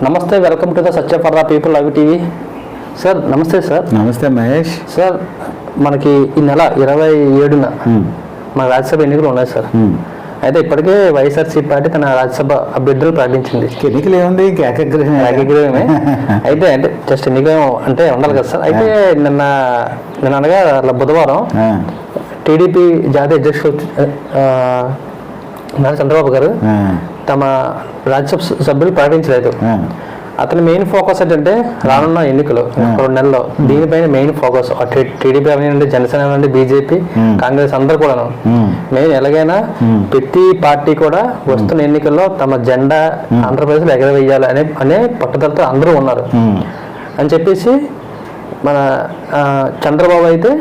నమస్తే, welcome to the Satya for the people live TV. Sir నమస్తే. Sir నమస్తే Mahesh. Sir మనకి ఈ నెల 27న మన రాజ్యసభ ఎన్నికలు ఉన్నాయి సార్. అయితే ఇప్పటికే వైఎస్ఆర్సీ పార్టీ తన రాజ్యసభ అభ్యర్థులు ప్రకటించింది. ఎన్నికలు ఏముంది, ఏకగ్రహమే. అయితే అంటే జస్ట్ ఎన్నిక అంటే ఉండాలి కదా సార్. అయితే నిన్న అనగా బుధవారం టీడీపీ జాతీయ అధ్యక్షుడు చంద్రబాబు గారు తమ రాజ్యసభ సభ్యులు ప్రకటించలేదు. అతని మెయిన్ ఫోకస్ ఏంటంటే రానున్న ఎన్నికలు 2 నెలల్లో దీనిపైన మెయిన్ ఫోకస్. టీడీపీ అవనండి, జనసేన అవనండి, బీజేపీ, కాంగ్రెస్ అందరు కూడాను మెయిన్ ఎలాగైనా ప్రతి పార్టీ కూడా వస్తున్న ఎన్నికల్లో తమ జెండా ఆంధ్రప్రదేశ్లో ఎగరవేయాలి అనే పట్టుదలతో అందరూ ఉన్నారు అని చెప్పేసి మన చంద్రబాబు అయితే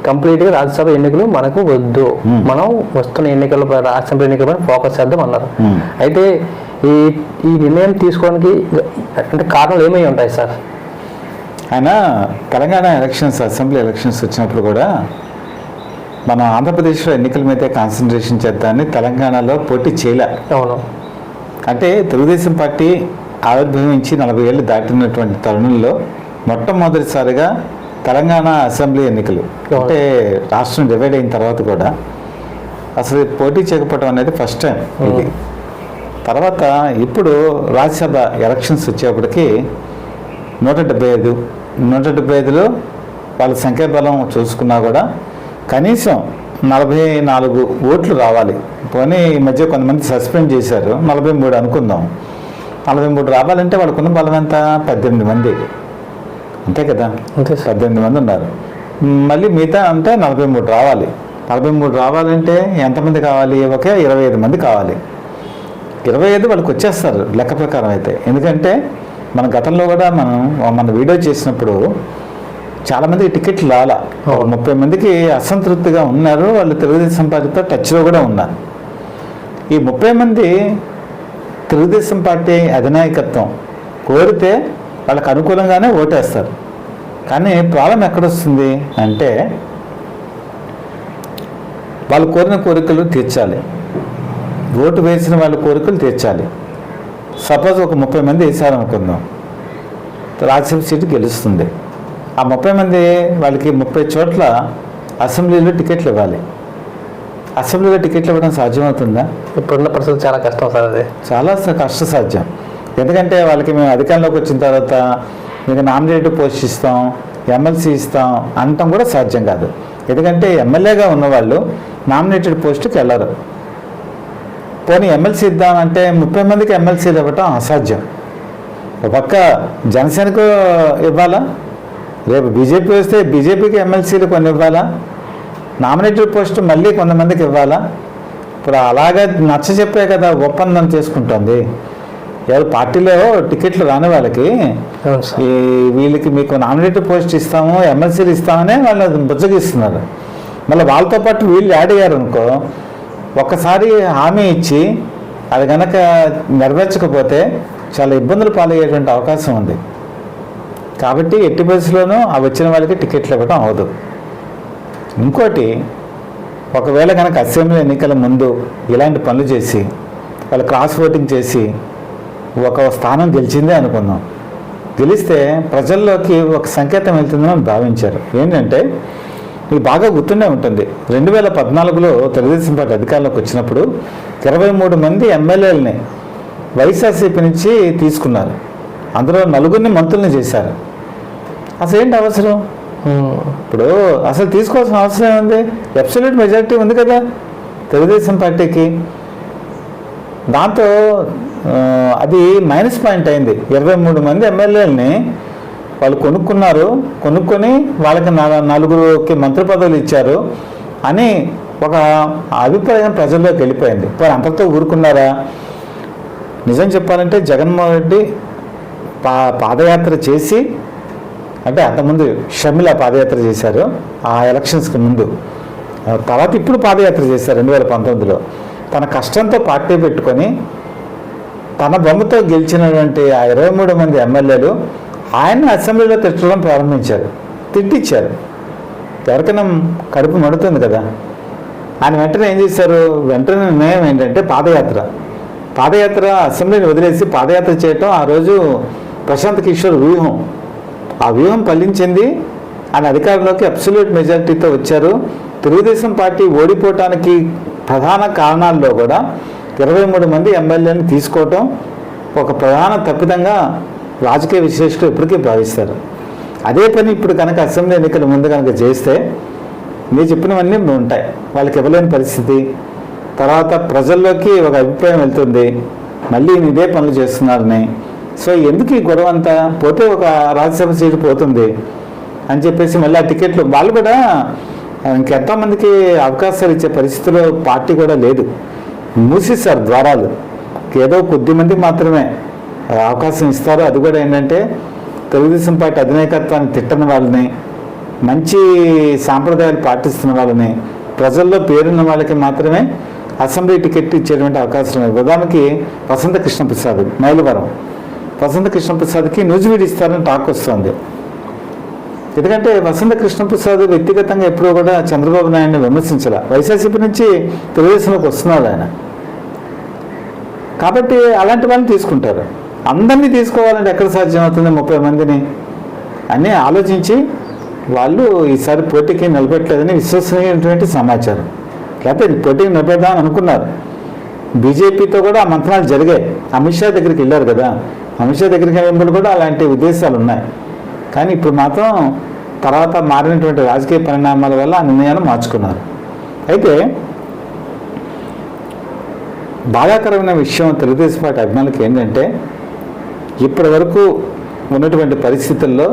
కంప్లీట్గా రాజ్యసభ ఎన్నికలు మనకు వద్దు, మనం వస్తున్న ఎన్నికల రాజ్యసభ ఎన్నికలపై ఫోకస్ చేద్దాం అన్నారు. అయితే ఈ నిర్ణయం తీసుకోవడానికి అంటే కారణాలు ఏమై ఉంటాయి సార్? ఆయన తెలంగాణ ఎలక్షన్స్, అసెంబ్లీ ఎలక్షన్స్ వచ్చినప్పుడు కూడా మన ఆంధ్రప్రదేశ్లో ఎన్నికల మీదే కాన్సన్ట్రేషన్ చేద్దామని తెలంగాణలో పోటీ చేయలే. అవును. అంటే తెలుగుదేశం పార్టీ ఆవిర్భవించి 40 ఏళ్ళు దాటినటువంటి తరుణంలో మొట్టమొదటిసారిగా తెలంగాణ అసెంబ్లీ ఎన్నికలు అంటే రాష్ట్రం డివైడ్ అయిన తర్వాత కూడా అసలు పోటీ చేయకపోవడం అనేది ఫస్ట్ టైం ఇది. తర్వాత ఇప్పుడు రాజ్యసభ ఎలక్షన్స్ వచ్చేప్పటికి 175లో వాళ్ళ సంఖ్యాబలం చూసుకున్నా కూడా కనీసం 44 ఓట్లు రావాలి. పోనీ ఈ మధ్య కొంతమంది సస్పెండ్ చేశారు, 43 అనుకుందాం. 43 రావాలంటే వాళ్ళకున్న బలం ఎంత? 18 మంది, అంతే కదా. 18 మంది ఉన్నారు. మళ్ళీ మిగతా అంటే 43 రావాలి. 43 రావాలంటే ఎంతమంది కావాలి? ఒకే 25 మంది కావాలి. 25 వాళ్ళకి వచ్చేస్తారు లెక్క ప్రకారం అయితే. ఎందుకంటే మన గతంలో కూడా మన వీడియో చేసినప్పుడు చాలామందికి టికెట్లు రాలా. 30 మందికి అసంతృప్తిగా ఉన్నారు. వాళ్ళు తెలుగుదేశం పార్టీతో టచ్లో కూడా ఉన్నారు. ఈ 30 మంది తెలుగుదేశం పార్టీ అధినాయకత్వం కోరితే వాళ్ళకి అనుకూలంగానే ఓటేస్తారు. కానీ ప్రాబ్లం ఎక్కడొస్తుంది అంటే వాళ్ళు కోరిన కోరికలు తీర్చాలి, ఓటు వేసిన వాళ్ళ కోరికలు తీర్చాలి. సపోజ్ ఒక 30 మంది వేసారనుకుందాం, రాజ్యసభ సీటు గెలుస్తుంది. ఆ 30 మంది వాళ్ళకి 30 చోట్ల అసెంబ్లీలో టికెట్లు ఇవ్వాలి. అసెంబ్లీలో టికెట్లు ఇవ్వడం సాధ్యమవుతుందా? ఇప్పుడున్న పరిస్థితి చాలా కష్టం సార్. అది చాలా కష్టసాధ్యం. ఎందుకంటే వాళ్ళకి మేము అధికారంలోకి వచ్చిన తర్వాత మీకు నామినేటెడ్ పోస్ట్ ఇస్తాం, ఎమ్మెల్సీ ఇస్తాం అనటం కూడా సాధ్యం కాదు. ఎందుకంటే ఎమ్మెల్యేగా ఉన్నవాళ్ళు నామినేటెడ్ పోస్టుకి వెళ్ళరు. పోనీ ఎమ్మెల్సీ ఇద్దామంటే 30 మందికి ఎమ్మెల్సీలు ఇవ్వటం అసాధ్యం. ఒక పక్క జనసేనకు ఇవ్వాలా, రేపు బీజేపీ వస్తే బీజేపీకి ఎమ్మెల్సీలు కొన్ని ఇవ్వాలా, నామినేటెడ్ పోస్టు మళ్ళీ కొంతమందికి ఇవ్వాలా. ఇప్పుడు అలాగే నచ్చ చెప్పే కదా ఒప్పందం చేసుకుంటుంది. ఎవరు పార్టీలో టికెట్లు రాని వాళ్ళకి వీళ్ళకి మీకు నామినేటెడ్ పోస్ట్ ఇస్తాము, ఎమ్మెల్సీలు ఇస్తామనే వాళ్ళు బుజ్జగిస్తున్నారు. మళ్ళీ వాళ్ళతో పాటు వీళ్ళు యాడ్ అయ్యారు అనుకో, ఒక్కసారి హామీ ఇచ్చి అది కనుక నెరవేర్చకపోతే చాలా ఇబ్బందులు పాలయ్యేటువంటి అవకాశం ఉంది. కాబట్టి ఎట్టి బస్సులోనూ ఆ వచ్చిన వాళ్ళకి టికెట్లు ఇవ్వడం అవదు. ఇంకోటి, ఒకవేళ కనుక అసెంబ్లీ ఎన్నికల ముందు ఇలాంటి పనులు చేసి వాళ్ళు క్రాస్ ఓటింగ్ చేసి ఒక స్థానం గెలిచిందే అనుకుందాం, గెలిస్తే ప్రజల్లోకి ఒక సంకేతం వెళ్తుందని భావించారు. ఏంటంటే మీకు బాగా గుర్తుండే ఉంటుంది, 2014లో తెలుగుదేశం పార్టీ అధికారంలోకి వచ్చినప్పుడు 23 మంది ఎమ్మెల్యేలని వైఎస్ఆర్సీపీ నుంచి తీసుకున్నారు. అందులో 4 మంత్రుల్ని చేశారు. అసలు ఏంటి అవసరం? ఇప్పుడు అసలు తీసుకోవాల్సిన అవసరం ఏముంది? అబ్సల్యూట్ మెజారిటీ ఉంది కదా తెలుగుదేశం పార్టీకి. దాంతో అది మైనస్ పాయింట్ అయింది. 23 మంది ఎమ్మెల్యేలని వాళ్ళు కొనుక్కొని వాళ్ళకి 4 మంత్రి పదవులు ఇచ్చారు అని ఒక అభిప్రాయం ప్రజల్లోకి వెళ్ళిపోయింది. మరి అంతతో ఊరుకున్నారా? నిజం చెప్పాలంటే జగన్మోహన్ రెడ్డి పాదయాత్ర చేసి, అంటే అంతకుముందు షర్మిల పాదయాత్ర చేశారు ఆ ఎలక్షన్స్కి ముందు, తర్వాత ఇప్పుడు పాదయాత్ర చేశారు 2019లో. తన కష్టంతో పార్టీ పెట్టుకొని తన బొమ్మతో గెలిచినటువంటి ఆ 23 మంది ఎమ్మెల్యేలు ఆయన అసెంబ్లీలో తిట్టడం ప్రారంభించారు, తిట్టించారు. ఎవరికైనా కడుపు మడుతుంది కదా. ఆయన వెంటనే ఏం చేశారు? వెంటనే నిర్ణయం ఏంటంటే పాదయాత్ర అసెంబ్లీని వదిలేసి పాదయాత్ర చేయటం ఆ రోజు ప్రశాంత్ కిషోర్ వ్యూహం. ఆ వ్యూహం ఫలించింది. ఆయన అధికారంలోకి అబ్సల్యూట్ మెజారిటీతో వచ్చారు. తెలుగుదేశం పార్టీ ఓడిపోవటానికి ప్రధాన కారణాల్లో కూడా 23 మంది ఎమ్మెల్యేలను తీసుకోవటం ఒక ప్రధాన తప్పిదంగా రాజకీయ విశ్లేషకులు ఇప్పటికీ భావిస్తారు. అదే పని ఇప్పుడు కనుక అసెంబ్లీ ఎన్నికల ముందు కనుక చేస్తే మీరు చెప్పినవన్నీ ఉంటాయి. వాళ్ళకి ఇవ్వలేని పరిస్థితి, తర్వాత ప్రజల్లోకి ఒక అభిప్రాయం వెళ్తుంది, మళ్ళీ ఇదే పనులు చేస్తున్నారని. సో ఎందుకు ఈ గొడవ అంతా? పోతే ఒక రాజ్యసభ సీటు పోతుంది అని చెప్పేసి మళ్ళీ ఆ టికెట్లు వాళ్ళు కూడా ఇంకెంతమందికి అవకాశాలు ఇచ్చే పరిస్థితిలో పార్టీ కూడా లేదు. మూసేశారు ద్వారాలు. ఏదో కొద్ది మంది మాత్రమే అవకాశం ఇస్తారు. అది కూడా ఏంటంటే తెలుగుదేశం పార్టీ అధినాయకత్వాన్ని తిట్టని వాళ్ళని, మంచి సాంప్రదాయాలు పాటిస్తున్న వాళ్ళని, ప్రజల్లో పేరున్న వాళ్ళకి మాత్రమే అసెంబ్లీ టికెట్ ఇచ్చేటువంటి అవకాశం లేదు. ఉదాహరణకి వసంత కృష్ణప్రసాద్ మైలవరం, వసంత కృష్ణప్రసాద్కి నూజివీడు ఇస్తారని టాక్ వస్తుంది. ఎందుకంటే వసంత కృష్ణప్రసాద్ వ్యక్తిగతంగా ఎప్పుడూ కూడా చంద్రబాబు నాయుడిని విమర్శించాల. వైఎస్ఆర్సీపీ నుంచి తెలుగుదేశంలోకి వస్తున్నాడు ఆయన. కాబట్టి అలాంటి వాళ్ళని తీసుకుంటారు. అందరినీ తీసుకోవాలంటే ఎక్కడ సాధ్యమవుతుంది? 30 మందిని అని ఆలోచించి వాళ్ళు ఈసారి పోటీకి నిలబెట్టలేదని విశ్వసనీయమైనటువంటి సమాచారం. లేకపోతే పోటీకి నిలబెడదామని అనుకున్నారు. బీజేపీతో కూడా ఆ మంత్రాలు జరిగాయి. అమిత్ షా దగ్గరికి వెళ్ళారు కదా, అమిత్ షా దగ్గరికి వెళ్ళినప్పుడు కూడా అలాంటి ఉద్దేశాలు ఉన్నాయి. కానీ ఇప్పుడు మాత్రం తర్వాత మారినటువంటి రాజకీయ పరిణామాల వల్ల ఆ నిర్ణయాన్ని మార్చుకున్నారు. అయితే బాధాకరమైన విషయం తెలుగుదేశం పార్టీ అభిమానులకి ఏంటంటే ఇప్పటి వరకు ఉన్నటువంటి పరిస్థితుల్లో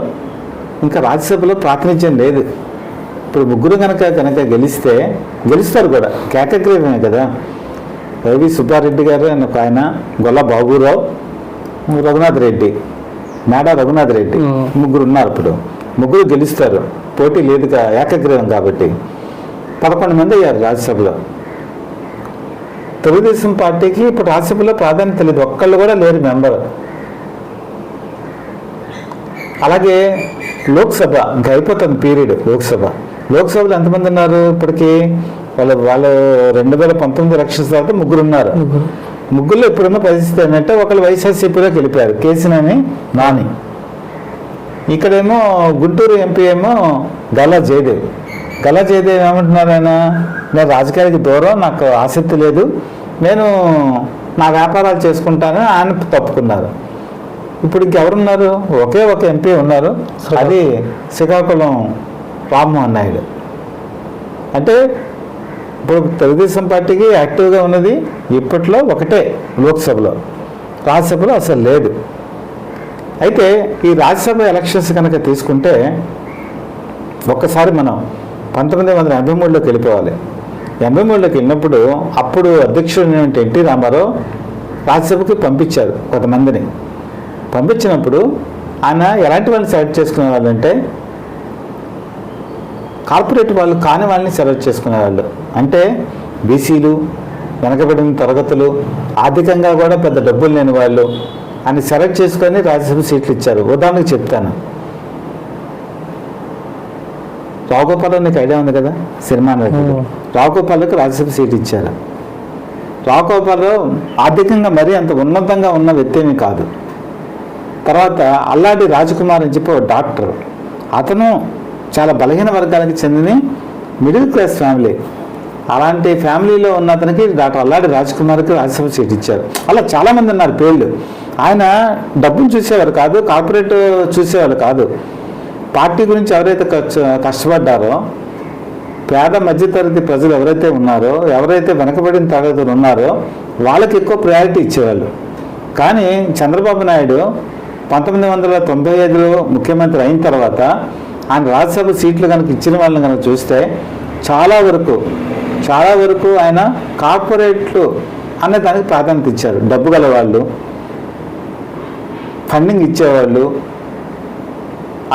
ఇంకా రాజ్యసభలో ప్రాతినిధ్యం లేదు. ఇప్పుడు ముగ్గురు కనుక గెలుస్తారు కూడా, ఏకగ్రీవమే కదా. వైవి సుబ్బారెడ్డి గారు అని ఒక ఆయన, గొల్ల బాబురావు, రఘునాథ్ రెడ్డి, మేడా రఘునాథ్ రెడ్డి, ముగ్గురు ఉన్నారు. ఇప్పుడు ముగ్గురు గెలుస్తారు. పోటీ లేదుగా, ఏకగ్రీవం కాబట్టి 11 మంది అయ్యారు రాజ్యసభలో. తెలుగుదేశం పార్టీకి ఇప్పుడు రాజ్యసభలో ప్రాధాన్యత లేదు, ఒక్కళ్ళు కూడా లేరు మెంబర్. అలాగే లోక్సభ ఇంకా అయిపోతుంది పీరియడ్. లోక్సభలో ఎంతమంది ఉన్నారు ఇప్పటికీ? వాళ్ళు 2019 ఎలక్షన్స్ తర్వాత ముగ్గురు ఉన్నారు. ముగ్గురులో ఇప్పుడున్న పరిస్థితి ఏంటంటే ఒకళ్ళు వైఎస్ఆర్సీపీలో గెలిపారు, కేసీనేని నాని. ఇక్కడేమో గుంటూరు ఎంపీ ఏమో గల్లా జయదేవ్ ఏమంటున్నారు? ఆయన, నేను రాజకీయానికి దూరం, నాకు ఆసక్తి లేదు, నేను నా వ్యాపారాలు చేసుకుంటాను ఆయన తప్పుకున్నారు. ఇప్పుడు ఇంకెవరున్నారు? ఒకే ఒక ఎంపీ ఉన్నారు, అది శ్రీకాకుళం రామ్మోహన్ నాయుడు. అంటే ఇప్పుడు తెలుగుదేశం పార్టీకి యాక్టివ్గా ఉన్నది ఇప్పట్లో ఒకటే లోక్సభలో, రాజ్యసభలో అసలు లేదు. అయితే ఈ రాజ్యసభ ఎలక్షన్స్ కనుక తీసుకుంటే ఒక్కసారి మనం 1983లోకి వెళ్ళిపోవాలి. 83లోకి వెళ్ళినప్పుడు అప్పుడు అధ్యక్షుడు ఎన్టీ రామారావు రాజ్యసభకి పంపించారు కొంతమందిని. పంపించినప్పుడు ఆయన ఎలాంటి వాళ్ళని సెలెక్ట్ చేసుకునే వాళ్ళు అంటే కార్పొరేట్ వాళ్ళు కాని వాళ్ళని సెలెక్ట్ చేసుకునేవాళ్ళు. అంటే బీసీలు, వెనకబడిన తరగతులు, ఆర్థికంగా కూడా పెద్ద డబ్బులు లేని వాళ్ళు అని సెలెక్ట్ చేసుకొని రాజ్యసభ సీట్లు ఇచ్చారు. ఉదాహరణకు చెప్తాను, రావుగోపాల్ నీకు ఐడియా ఉంది కదా, సినిమా నటుడు. రావుగోపాల్కి రాజ్యసభ సీట్ ఇచ్చారు. రావుగోపాలరావు ఆర్థికంగా మరీ అంత ఉన్నతంగా ఉన్న వ్యక్తి ఏమీ కాదు. తర్వాత అల్లాడి రాజకుమార్ అని చెప్పి ఒక డాక్టర్, అతను చాలా బలహీన వర్గాలకు చెందిన మిడిల్ క్లాస్ ఫ్యామిలీ. అలాంటి ఫ్యామిలీలో ఉన్న అతనికి డాక్టర్ అల్లాడి రాజకుమార్కి రాజ్యసభ సీట్ ఇచ్చారు. అలా చాలామంది ఉన్నారు పేర్లు. ఆయన డబ్బును చూసేవారు కాదు, కార్పొరేట్ చూసేవాళ్ళు కాదు. పార్టీ గురించి ఎవరైతే కష్టపడ్డారో, పేద మధ్యతరగతి ప్రజలు ఎవరైతే ఉన్నారో, ఎవరైతే వెనకబడిన తరగతులు ఉన్నారో వాళ్ళకి ఎక్కువ ప్రయారిటీ ఇచ్చేవాళ్ళు. కానీ చంద్రబాబు నాయుడు 1995లో ముఖ్యమంత్రి అయిన తర్వాత ఆయన రాజ్యసభ సీట్లు కనుక ఇచ్చిన వాళ్ళని కనుక చూస్తే చాలా వరకు ఆయన కార్పొరేట్లు అనే దానికి ప్రాధాన్యత ఇచ్చారు. డబ్బు గల వాళ్ళు, ఫండింగ్ ఇచ్చేవాళ్ళు,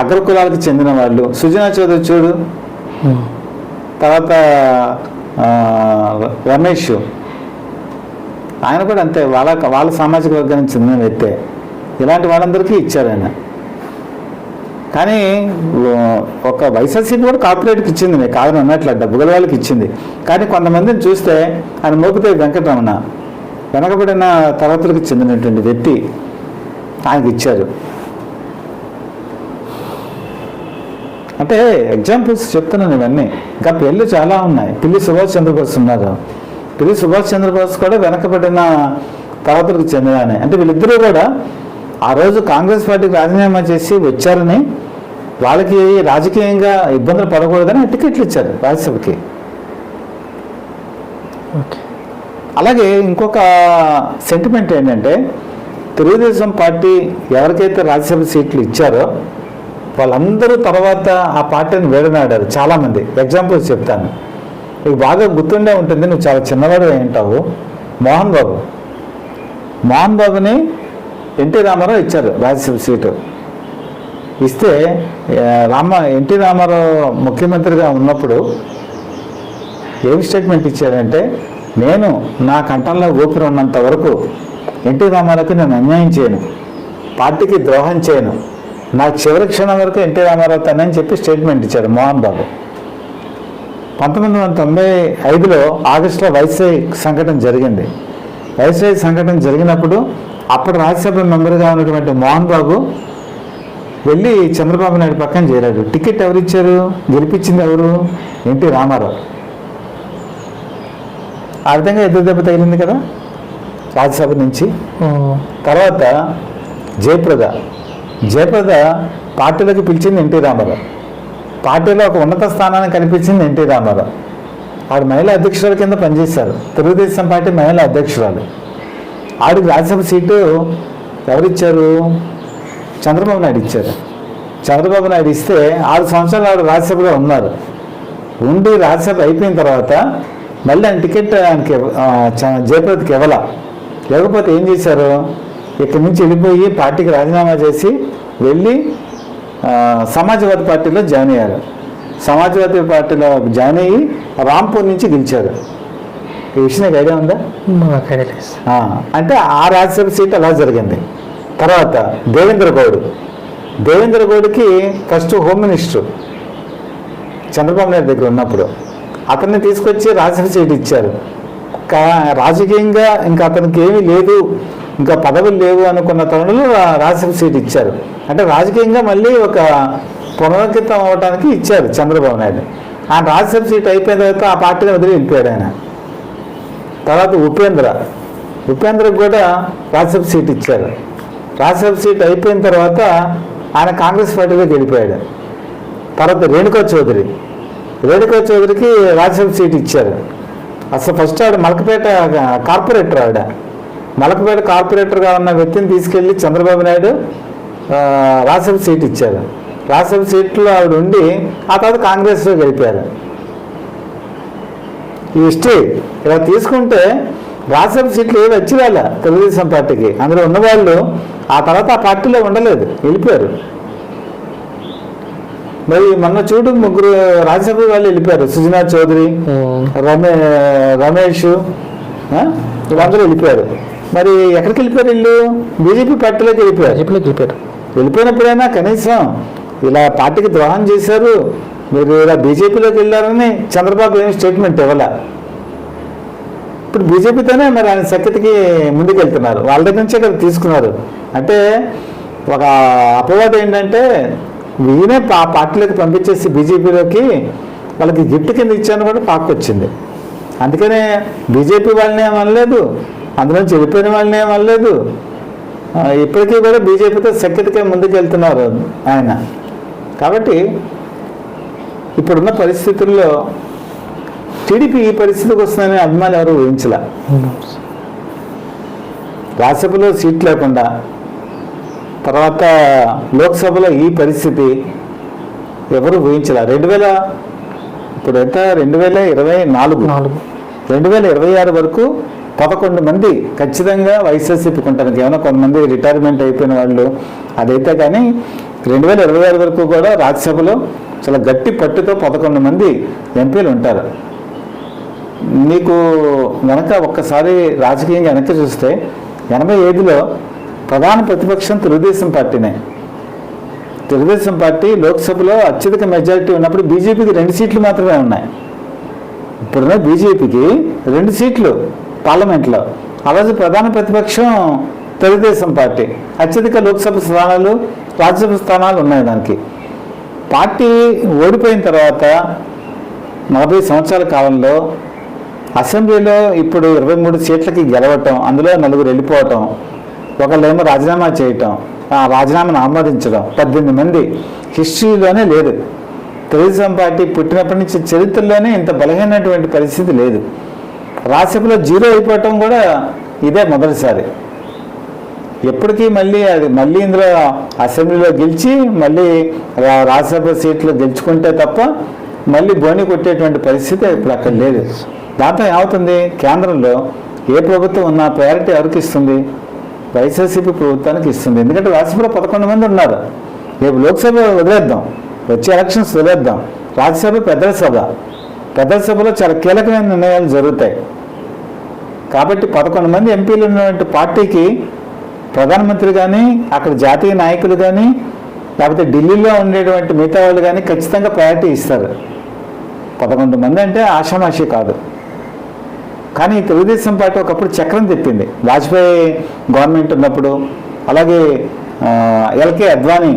అగ్రకులాలకు చెందిన వాళ్ళు. సుజనా చౌదరి చూడు, తర్వాత రమేష్, ఆయన కూడా అంతే, వాళ్ళ సామాజిక వర్గానికి చెందిన వ్యక్తే. ఇలాంటి వాళ్ళందరికీ ఇచ్చారు ఆయన. కానీ ఒక వైఎస్ఆర్సీపీ కూడా కార్పొరేట్కి ఇచ్చింది, నేను కాదని అన్నట్ల డబ్బు గల వాళ్ళకి ఇచ్చింది. కానీ కొంతమందిని చూస్తే ఆయన మోపిదేవి వెంకటరమణ వెనకబడిన తరగతులకు చెందినటువంటి వ్యక్తి ఆయనకి ఇచ్చారు. అంటే ఎగ్జాంపుల్స్ చెప్తున్నాను ఇవన్నీ. ఇంకా పేర్లు చాలా ఉన్నాయి. పిల్లి సుభాష్ చంద్రబోస్ ఉన్నారు. పిల్లి సుభాష్ చంద్రబోస్ కూడా వెనకబడిన తరగతులకు చెందిన. అంటే వీళ్ళిద్దరూ కూడా ఆ రోజు కాంగ్రెస్ పార్టీకి రాజీనామా చేసి వచ్చారని, వాళ్ళకి రాజకీయంగా ఇబ్బందులు పడకూడదని టికెట్లు ఇచ్చారు రాజ్యసభకి. అలాగే ఇంకొక సెంటిమెంట్ ఏంటంటే, తెలుగుదేశం పార్టీ ఎవరికైతే రాజ్యసభ సీట్లు ఇచ్చారో వాళ్ళందరూ తర్వాత ఆ పార్టీని వేడనాడారు చాలామంది. ఎగ్జాంపుల్స్ చెప్తాను, నీకు బాగా గుర్తుండే ఉంటుంది, నువ్వు చాలా చిన్నవాడు ఉంటావు. మోహన్ బాబుని ఎన్టీ రామారావు ఇచ్చారు రాజ్యసభ సీటు. ఇస్తే ఎన్టీ రామారావు ముఖ్యమంత్రిగా ఉన్నప్పుడు ఏం స్టేట్మెంట్ ఇచ్చారంటే, నేను నా కంఠంలో ఊపిరి ఉన్నంత వరకు ఎన్టీ రామారావుకి నేను అన్యాయం చేయను, పార్టీకి ద్రోహం చేయను, నా చివరి క్షణం వరకు ఎన్టీ రామారావు తనని చెప్పి స్టేట్మెంట్ ఇచ్చారు మోహన్ బాబు. 1995లో ఆగస్టులో వైస్రాయ్ సంఘటన జరిగింది. వైస్రాయ్ సంఘటన జరిగినప్పుడు అప్పుడు రాజ్యసభ మెంబర్గా ఉన్నటువంటి మోహన్ బాబు వెళ్ళి చంద్రబాబు నాయుడు పక్కన చేరాడు. టికెట్ ఎవరు ఇచ్చారు? గెలిపించింది ఎవరు? ఎన్టీ రామారావు. ఆ విధంగా ఎదురు దెబ్బ తగిలింది కదా రాజ్యసభ నుంచి. తర్వాత జయప్రద పార్టీలోకి పిలిచింది ఎన్టీ రామారావు. పార్టీలో ఒక ఉన్నత స్థానాన్ని కల్పించింది ఎన్టీ రామారావు. ఆవిడ మహిళా అధ్యక్షురాల కింద పనిచేశారు. తెలుగుదేశం పార్టీ మహిళా అధ్యక్షురాలు. ఆవిడకి రాజ్యసభ సీటు ఎవరిచ్చారు? చంద్రబాబు నాయుడు ఇచ్చారు. చంద్రబాబు నాయుడు ఇస్తే 6 సంవత్సరాలు ఆవిడ రాజ్యసభలో ఉన్నారు. ఉండి రాజ్యసభ అయిపోయిన తర్వాత మళ్ళీ ఆయన టికెట్ ఆయనకి జయప్రదకి ఇవ్వకపోతే ఏం చేశారు? ఇక్కడి నుంచి వెళ్ళిపోయి పార్టీకి రాజీనామా చేసి వెళ్ళి సమాజ్వాదీ పార్టీలో జాయిన్ అయ్యారు. సమాజ్వాదీ పార్టీలో జాయిన్ అయ్యి రాంపూర్ నుంచి గెలిచారు. ఈ విషయం నీకు ఐడియా ఉందా? అంటే ఆ రాజ్యసభ సీట్ అలా జరిగింది. తర్వాత దేవేంద్ర గౌడ్కి first home minister Chandrababu Naidu దగ్గర ఉన్నప్పుడు అతన్ని తీసుకొచ్చి రాజ్యసభ సీట్ ఇచ్చారు. రాజకీయంగా ఇంకా అతనికి ఏమీ లేదు, ఇంకా పదవులు లేవు అనుకున్న తరుణంలో రాజ్యసభ సీట్ ఇచ్చారు. అంటే రాజకీయంగా మళ్ళీ ఒక పునరంకితం అవ్వడానికి ఇచ్చారు చంద్రబాబు నాయుడు. ఆయన రాజ్యసభ సీట్ అయిపోయిన తర్వాత ఆ పార్టీని వదిలి వెళ్ళిపోయాడు ఆయన. తర్వాత ఉపేంద్రకు కూడా రాజ్యసభ సీట్ ఇచ్చారు. రాజ్యసభ సీట్ అయిపోయిన తర్వాత ఆయన కాంగ్రెస్ పార్టీలోకి వెళ్ళిపోయాడు. తర్వాత రేణుకా చౌదరికి రాజ్యసభ సీట్ ఇచ్చారు. అసలు ఫస్ట్ ఆవిడ మలకపేట కార్పొరేటర్. మలకపేట కార్పొరేటర్గా ఉన్న వ్యక్తిని తీసుకెళ్ళి చంద్రబాబు నాయుడు రాజ్యసభ సీట్ ఇచ్చారు. రాజ్యసభ సీట్లో ఆవిడ ఉండి ఆ తర్వాత కాంగ్రెస్లో గెలిపారు. ఈ హిస్టరీ ఇలా తీసుకుంటే రాజ్యసభ సీట్లు ఏవి వచ్చిరాల తెలుగుదేశం పార్టీకి. అందులో ఉన్నవాళ్ళు ఆ తర్వాత ఆ పార్టీలో ఉండలేదు, వెళ్ళిపోయారు. మరి మొన్న చూడు 3 రాజ్యసభ వాళ్ళు వెళ్ళిపోయారు. సుజనా చౌదరి, రమేష్, వీళ్ళందరూ వెళ్ళిపోయారు. మరి ఎక్కడికి వెళ్ళిపోయారు? వీళ్ళు బీజేపీ పార్టీలోకి వెళ్ళిపోయారు. వెళ్ళిపోయినప్పుడైనా కనీసం ఇలా పార్టీకి ద్రోహం చేశారు, మీరు ఇలా బీజేపీలోకి వెళ్ళారని చంద్రబాబు ఏమి స్టేట్మెంట్ ఇవ్వాల. ఇప్పుడు బీజేపీతోనే మరి ఆయన సఖ్యతకి ముందుకెళ్తున్నారు. వాళ్ళ దగ్గర నుంచే కదా తీసుకున్నారు. అంటే ఒక అపవాదం ఏంటంటే, ఈయనే ఆ పార్టీలోకి పంపించేసి బీజేపీలోకి వాళ్ళకి గిఫ్ట్ కింద ఇచ్చాను కూడా పాక్కొచ్చింది. అందుకనే బీజేపీ వాళ్ళని ఏమనలేదు, అందులోంచి వెళ్ళిపోయిన వాళ్ళని ఏమనలేదు. ఇప్పటికీ కూడా బీజేపీతో సఖ్యతగా ముందుకు వెళ్తున్నారు ఆయన. కాబట్టి ఇప్పుడున్న పరిస్థితుల్లో టీడీపీ ఈ పరిస్థితికి వస్తుందని అభిమానులు ఎవరు ఊహించలే. రాజ్యసభలో సీట్ లేకుండా, తర్వాత లోక్సభలో ఈ పరిస్థితి ఎవరు ఊహించలే. 2026 వరకు 11 మంది ఖచ్చితంగా వైఎస్ఆర్సీపీకి ఉంటారు. ఏమైనా కొంతమంది రిటైర్మెంట్ అయిపోయిన వాళ్ళు అదైతే, కానీ 2026 వరకు కూడా రాజ్యసభలో చాలా గట్టి పట్టుతో 11 మంది ఎంపీలు ఉంటారు. మీకు వెనక ఒక్కసారి రాజకీయంగా వెనక్కి చూస్తే 85లో ప్రధాన ప్రతిపక్షం తెలుగుదేశం పార్టీనే. తెలుగుదేశం పార్టీ లోక్సభలో అత్యధిక మెజారిటీ ఉన్నప్పుడు బీజేపీకి 2 సీట్లు మాత్రమే ఉన్నాయి. ఇప్పుడున్న బీజేపీకి 2 సీట్లు పార్లమెంట్లో, ఆ రోజు ప్రధాన ప్రతిపక్షం తెలుగుదేశం పార్టీ. అత్యధిక లోక్సభ స్థానాలు, రాజ్యసభ స్థానాలు ఉన్నాయి దానికి. పార్టీ ఓడిపోయిన తర్వాత 40 సంవత్సరాల కాలంలో అసెంబ్లీలో ఇప్పుడు 23 సీట్లకి గెలవటం, అందులో 4 వెళ్ళిపోవటం, ఒకళ్ళేమో రాజీనామా చేయటం, ఆ రాజీనామాను ఆమోదించడం, 18 మంది. హిస్టరీలోనే లేదు. తెలుగుదేశం పార్టీ పుట్టినప్పటి నుంచి చరిత్రలోనే ఇంత బలహీనటువంటి పరిస్థితి లేదు. రాజ్యసభలో 0 అయిపోవటం కూడా ఇదే మొదటిసారి. ఎప్పటికీ మళ్ళీ ఇందులో అసెంబ్లీలో గెలిచి మళ్ళీ రాజ్యసభ సీట్లు గెలుచుకుంటే తప్ప మళ్ళీ బోని కొట్టేటువంటి పరిస్థితి ఇప్పుడు అక్కడ లేదు. దాంతో ఏమవుతుంది, కేంద్రంలో ఏ ప్రభుత్వం ఉన్నా ప్రయారిటీ ఎవరికి ఇస్తుంది? వైఎస్ఆర్సీపీ ప్రభుత్వానికి ఇస్తుంది. ఎందుకంటే రాజ్యసభలో 11 మంది ఉన్నారు. రేపు లోక్సభ వదిలేద్దాం, వచ్చే ఎలక్షన్స్ వదిలేద్దాం, రాజ్యసభ పెద్ద సభలో చాలా కీలకమైన నిర్ణయాలు జరుగుతాయి. కాబట్టి 11 మంది ఎంపీలు ఉన్నటువంటి పార్టీకి ప్రధానమంత్రి కానీ, అక్కడ జాతీయ నాయకులు కానీ, లేకపోతే ఢిల్లీలో ఉండేటువంటి మిగతా వాళ్ళు కానీ ఖచ్చితంగా ప్రయారిటీ ఇస్తారు. 11 మంది అంటే ఆషామాషి కాదు. కానీ తెలుగుదేశం పార్టీ ఒకప్పుడు చక్రం తిప్పింది. వాజ్పేయి గవర్నమెంట్ ఉన్నప్పుడు, అలాగే ఎల్కే అద్వానీ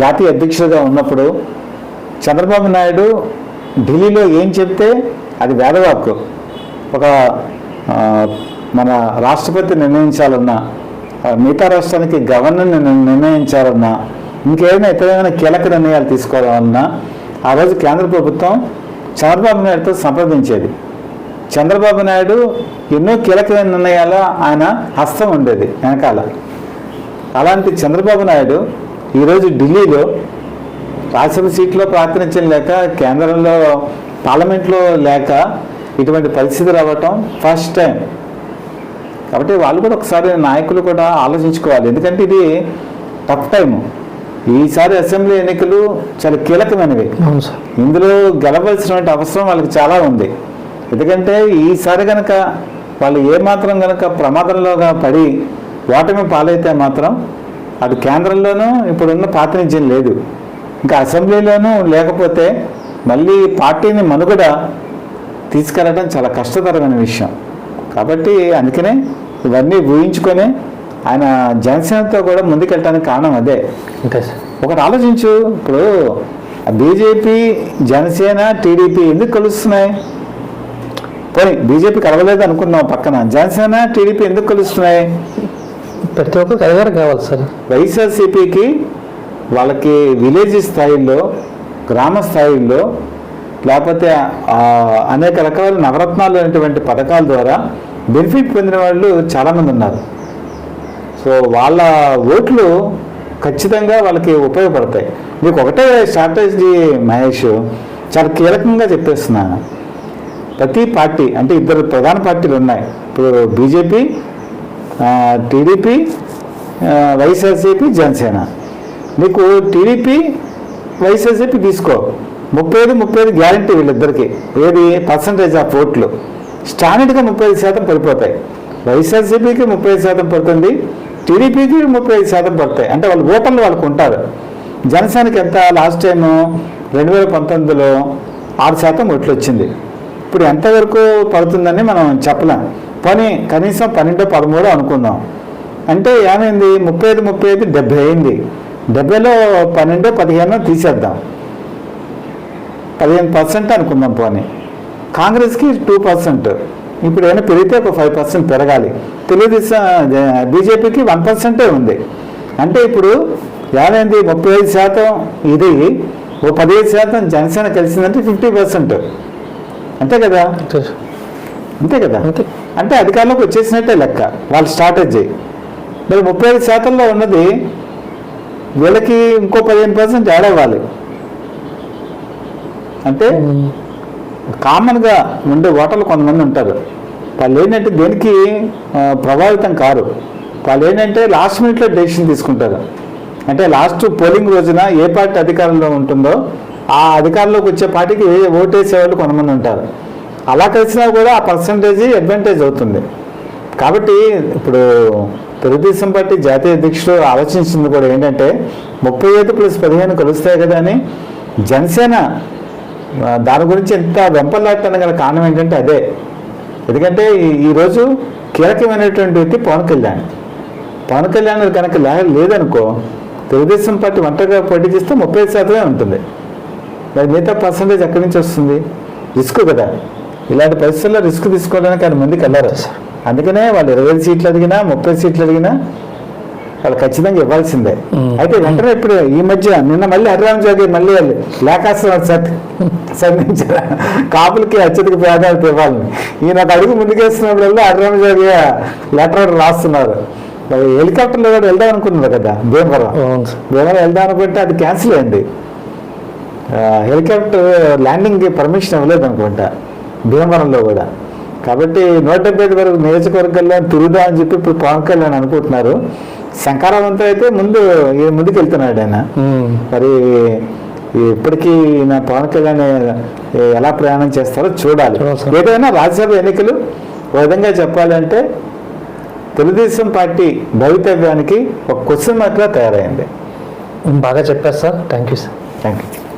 జాతీయ అధ్యక్షుడిగా ఉన్నప్పుడు చంద్రబాబు నాయుడు ఢిల్లీలో ఏం చెప్తే అది వేదవాక్కు. ఒక మన రాష్ట్రపతి నిర్ణయించాలన్నా, మిగతా రాష్ట్రానికి గవర్నర్ నిర్ణయించాలన్నా, ఇంకేమైనా ఇతరమైన కీలక నిర్ణయాలు తీసుకోవాలన్నా ఆ రోజు కేంద్ర ప్రభుత్వం చంద్రబాబు నాయుడుతో సంప్రదించేది. చంద్రబాబు నాయుడు ఎన్నో కీలకమైన నిర్ణయాలు ఆయన హస్తం ఉండేది వెనకాల. అలాంటి చంద్రబాబు నాయుడు ఈరోజు ఢిల్లీలో రాజ్యసభ సీట్లో ప్రాతినిధ్యం లేక, కేంద్రంలో పార్లమెంట్లో లేక ఇటువంటి పరిస్థితి రావటం ఫస్ట్ టైం. కాబట్టి వాళ్ళు కూడా ఒకసారి నాయకులు కూడా ఆలోచించుకోవాలి. ఎందుకంటే ఇది టఫ్ టైము. ఈసారి అసెంబ్లీ ఎన్నికలు చాలా కీలకమైనవి. ఇందులో గెలవలసినటువంటి అవసరం వాళ్ళకి చాలా ఉంది. ఎందుకంటే ఈసారి కనుక వాళ్ళు ఏమాత్రం కనుక ప్రమాదంలోగా పడి ఓటమి పాలైతే మాత్రం అటు కేంద్రంలోనూ ఇప్పుడున్న ప్రాతినిధ్యం లేదు, ఇంకా అసెంబ్లీలోనూ లేకపోతే మళ్ళీ పార్టీని మనుగడ తీసుకెళ్ళడం చాలా కష్టతరమైన విషయం. కాబట్టి అందుకనే ఇవన్నీ ఊహించుకొని ఆయన జనసేనతో కూడా ముందుకెళ్ళడానికి కారణం అదే. ఒకటి ఆలోచించు, ఇప్పుడు బీజేపీ, జనసేన, టీడీపీ ఎందుకు కలుస్తున్నాయి? పోనీ బీజేపీ కలవలేదు అనుకున్నాం పక్కన, జనసేన, టీడీపీ ఎందుకు కలుస్తున్నాయి? ప్రతి ఒక్కరికి అధికారం కావాలి సార్. వైఎస్ఆర్సీపీకి వాళ్ళకి విలేజ్ స్థాయిలో, గ్రామ స్థాయిలో, లేకపోతే అనేక రకాల నవరత్నాలు అనేటువంటి పథకాల ద్వారా బెనిఫిట్ పొందిన వాళ్ళు చాలామంది ఉన్నారు. సో వాళ్ళ ఓట్లు ఖచ్చితంగా వాళ్ళకి ఉపయోగపడతాయి. మీకు ఒకటే స్ట్రాటజీ మహేష్, చాలా కీలకంగా చెప్పేస్తున్నాను. ప్రతి పార్టీ అంటే 2 ప్రధాన పార్టీలు ఉన్నాయి. ఇప్పుడు బీజేపీ, టీడీపీ, వైఎస్ఆర్సీపీ, జనసేన. నీకు టీడీపీ, వైఎస్ఆర్సీపీ తీసుకో, 35 గ్యారంటీ వీళ్ళిద్దరికి. ఏది పర్సంటేజ్ ఆఫ్ ఓట్లు స్టాండర్డ్గా 35% పడిపోతాయి. వైఎస్ఆర్సీపీకి 35% పడుతుంది, టీడీపీకి 35% పడతాయి. అంటే వాళ్ళ ఓటర్లు వాళ్ళకు ఉంటారు. జనసేనకి ఎంత? లాస్ట్ టైం 2019లో 6% ఓట్లు వచ్చింది. ఇప్పుడు ఎంతవరకు పడుతుందని మనం చెప్పలేం. పోనీ కనీసం 12-13 అనుకుందాం. అంటే ఏమైంది? 35 70 అయింది. 70లో 12-15 తీసేద్దాం, 15% అనుకుందాం. పోనీ కాంగ్రెస్కి 2%. ఇప్పుడు ఏమైనా పెరిగితే ఒక 5% పెరగాలి. తెలుగుదేశం బీజేపీకి 1% ఉంది. అంటే ఇప్పుడు ఏమైంది? 35% ఇది, ఓ 15% జనసేన కలిసిందంటే 50%. అంతే కదా? అంతే కదా? అంటే అధికారంలోకి వచ్చేసినట్టే లెక్క వాళ్ళ స్ట్రాటజీ. మరి 35%లో ఉన్నది వీళ్ళకి ఇంకో 15% యాడ్ అవ్వాలి. అంటే కామన్గా ఉండే ఓటర్లు కొంతమంది ఉంటారు. వాళ్ళు ఏంటంటే దేనికి ప్రభావితం కారు. వాళ్ళు ఏంటంటే లాస్ట్ మినిట్లో డెసిషన్ తీసుకుంటారు. అంటే లాస్ట్ పోలింగ్ రోజున ఏ పార్టీ అధికారంలో ఉంటుందో ఆ అధికారంలోకి వచ్చే పార్టీకి ఓటేసే వాళ్ళు కొంతమంది ఉంటారు. అలా కలిసినా కూడా ఆ పర్సంటేజ్ అడ్వాంటేజ్ అవుతుంది. కాబట్టి ఇప్పుడు తెలుగుదేశం పార్టీ జాతీయ అధ్యక్షుడు ఆలోచించింది కూడా ఏంటంటే 35+15 కలుస్తాయి కదా అని. జనసేన దాని గురించి ఎంత వెంపర్లాడటానికి గల కారణం ఏంటంటే అదే. ఎందుకంటే ఈరోజు కీలకమైనటువంటి వ్యక్తి పవన్ కళ్యాణ్. పవన్ కళ్యాణ్ కనుక లేదనుకో తెలుగుదేశం పార్టీ ఒంటరిగా పోటీ చేస్తే 30% ఉంటుంది. మరి మిగతా పర్సంటేజ్ ఎక్కడి నుంచి వస్తుంది? రిస్క్ కదా. ఇలాంటి పరిస్థితుల్లో రిస్క్ తీసుకోవడానికి ఆయన ముందుకు వెళ్ళారు. అందుకనే వాళ్ళు 25 సీట్లు అడిగినా 30 సీట్లు అడిగినా వాళ్ళు ఖచ్చితంగా ఇవ్వాల్సిందే. అయితే వెంటనే ఇప్పుడు ఈ మధ్య నిన్న మళ్ళీ హరిరామ్ జోగి మళ్ళీ లేఖాస్త్రం సంధించారు కాపులకి అత్యధిక ప్రాధాన్యత ఇవ్వాలని. ఈయన ఒక అడుగు ముందుకేస్తున్నప్పుడల్లా హరిరామ్ జోగి లెటర్ రాస్తున్నారు. హెలికాప్టర్లో కూడా వెళ్దాం అనుకున్నారు కదా భీమవరం వెళ్దాం అనుకుంటే అది క్యాన్సిల్ అయింది. హెలికాప్టర్ ల్యాండింగ్కి పర్మిషన్ ఇవ్వలేదు అనుకుంటా భీమవరంలో కూడా. కాబట్టి 175 వరకు నియోజకవర్గాల్లో తిరుగుదా అని చెప్పి ఇప్పుడు పవన్ కళ్యాణ్ అనుకుంటున్నారు. శంకరావంతం అయితే ముందుకు వెళ్తున్నాడు ఆయన. మరి ఇప్పటికీ నా పవన్ కళ్యాణ్ ఎలా ప్రయాణం చేస్తారో చూడాలి. ఏదైనా రాజ్యసభ ఎన్నికలు ఒక విధంగా చెప్పాలంటే తెలుగుదేశం పార్టీ భవితవ్యానికి ఒక క్వశ్చన్ మార్క్గా తయారైంది. బాగా చెప్పారు sir. Thank you sir. Thank you.